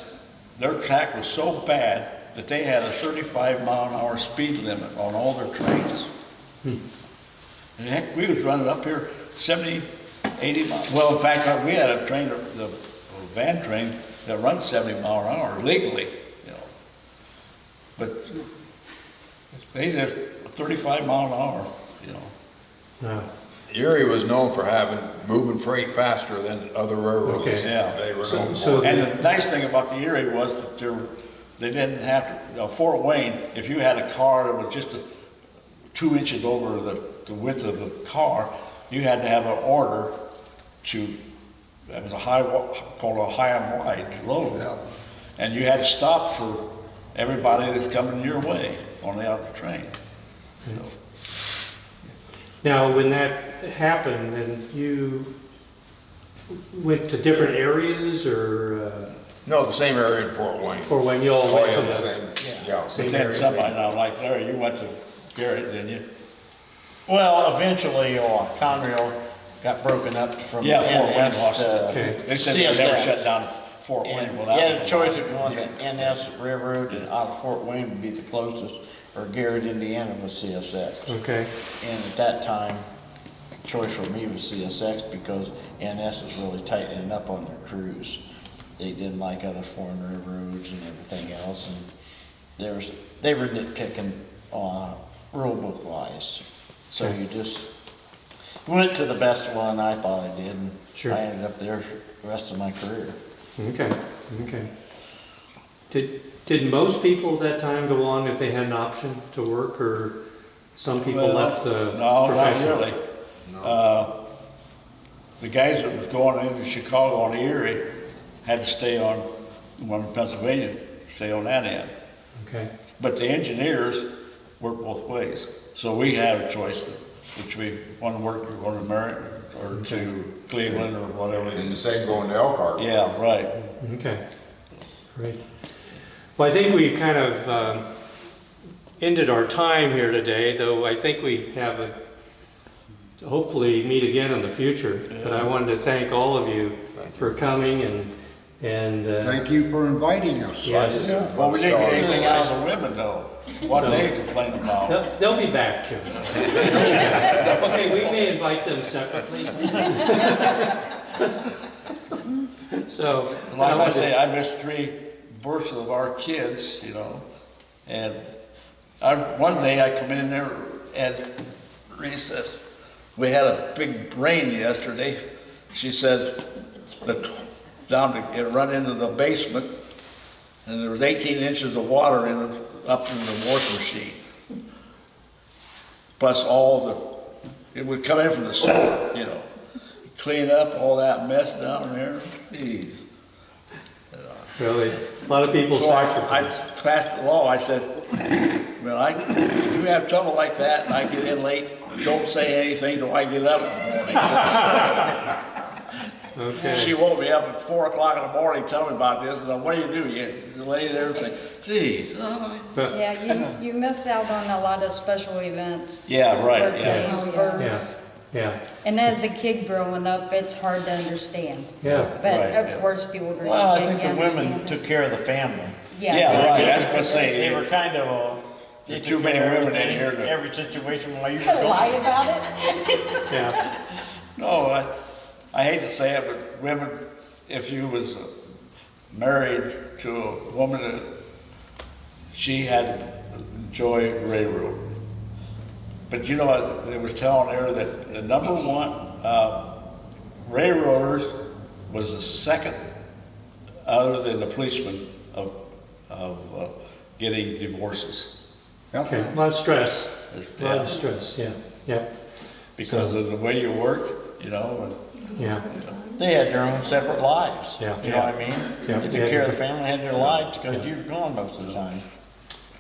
their track was so bad that they had a 35 mile an hour speed limit on all their trains. And heck, we was running up here 70, 80 miles. Well, in fact, we had a train, the van train that runs 70 mile an hour legally, you know. But they did 35 mile an hour, you know. Wow. Erie was known for moving freight faster than other railroads. Okay. Yeah. They were So- known so- for. And the nice thing about the Erie was that they didn't have to, Fort Wayne, if you had a car that was just 2 inches over the width of the car, you had to have an order that was called a high and wide load. Yeah. And you had to stop for everybody that's coming your way on the other train. So, Now, when that happened, and you went to different areas, or No, the same area in Fort Wayne. or when you all Oh, went yeah, to the the same, yeah. same but then area? somebody now like Larry, you went to Garrett, didn't you? Well, eventually, Conrail got broken up from Yeah, Fort Wayne NS lost. to Okay. They said they never CSX. shut down Fort Wayne. And Well, you that had a was choice lot. if you wanted the NS Railroad and out of Fort Wayne would be the closest, or Garrett, Indiana was CSX. Okay. And at that time, choice for me was CSX because NS was really tightening up on their crews. They didn't like other foreign railroads and everything else, and they were nitpicking rule book wise. So you just went to the best one I thought I did, and Sure. I ended up there the rest of my career. Okay. Okay. Did most people at that time go on if they had an option to work, or some people Well, left the No, profession? not really. The guys that was going into Chicago on Erie had to stay on, one in Pennsylvania, stay on that end. Okay. But the engineers work both ways. So we had a choice, which we want to work, going to Marion or to Cleveland or whatever. And the same going to Elkhart. Yeah, right. Okay. Great. Well, I think we kind of ended our time here today, though I think we have hopefully meet again in the future. But I wanted to thank all of you for coming and thank you for inviting us. yes. Well, we didn't get anything out of the women though. What they complain about. They'll be back, Jim. Okay, we may invite them separately. So, Like I say, I missed 3 births of our kids, you know, and one day I come in there at recess. We had a big rain yesterday. She said that it run into the basement, and there was 18 inches of water up in the washer sheet. plus it would come in from the sewer, you know. Clean up all that mess down there, jeez. Really, a lot of people So I sacrifice. passed the law, I said, well, if you have trouble like that and I get in late, don't say anything till I get up in the morning. Okay. She woke me up at 4 o'clock in the morning, telling me about this, and then what do? You lay there and say, geez. Yeah, you miss out on a lot of special events. Yeah, right, Birthdays, yeah. births. Yeah, And as a kid growing up, it's hard to understand. yeah. But Right, of yeah. course, the older you Well, I get, think you the women understand took it. care of the family. Yeah, right, I was gonna say. They were kind of There's they too took many care of women in everything, here to- every situation while you were Lie gone. about it? Yeah, No, I hate to say it, but women, if you was married to a woman that she had to enjoy railroad. But you know, they was telling her that the number one, railroaders was the second, other than the policemen, of getting divorces. okay, a lot of stress, a lot of Yeah, stress, yeah, because of the way you worked, you know, yeah. They had their own separate lives. Yeah. You know what I mean? Yeah. They took care of the family, had their lives because you were gone most of the time.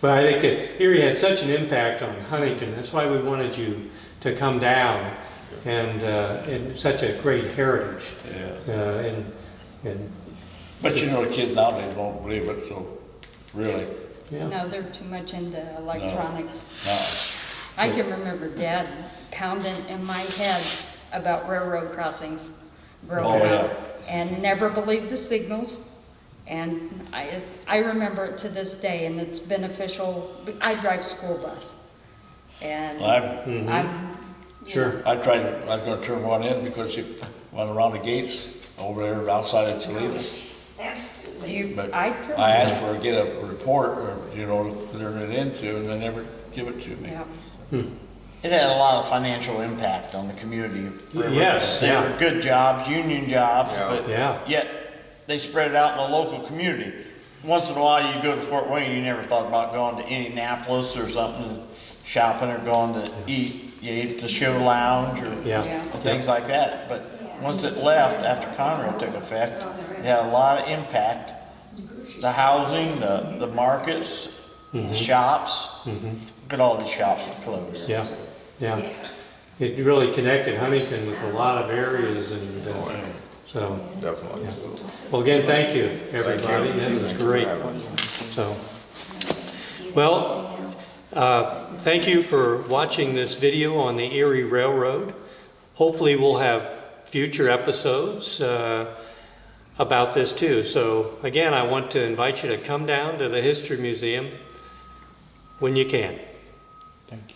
But I think that Erie had such an impact on Huntington, that's why we wanted you to come down, and such a great heritage. yeah. And, But you know, the kids nowadays won't believe it, so really, yeah, No, they're too much into electronics. no. I can remember Dad pounding in my head about railroad crossings growing Oh, yeah. up, and never believed the signals. And I remember it to this day, and it's beneficial. I drive school bus, and Well, I'm sure, I was gonna turn one in because she went around the gates over there outside of Toledo. That's too late. You, But I I asked for, get a report, or, you know, to turn it into, and they never give it to me. Yeah. It had a lot of financial impact on the community. Yes, They yeah. were good jobs, union jobs, Yeah. but yeah, yet they spread it out in the local community. Once in a while, you go to Fort Wayne, you never thought about going to Indianapolis or something, shopping or going to eat. You ate at the show lounge or yeah, Yeah. things like that. But once it left, after Conrail took effect, it had a lot of impact. The housing, the markets, the shops. Look at all these shops that closed. yeah, yeah. It really connected Huntington with a lot of areas, and so, Definitely. well, again, thank you, everybody, Thank you. that was Thank you great. for having us. So, well, thank you for watching this video on the Erie Railroad. Hopefully we'll have future episodes about this too. So again, I want to invite you to come down to the History Museum when you can. Thank you.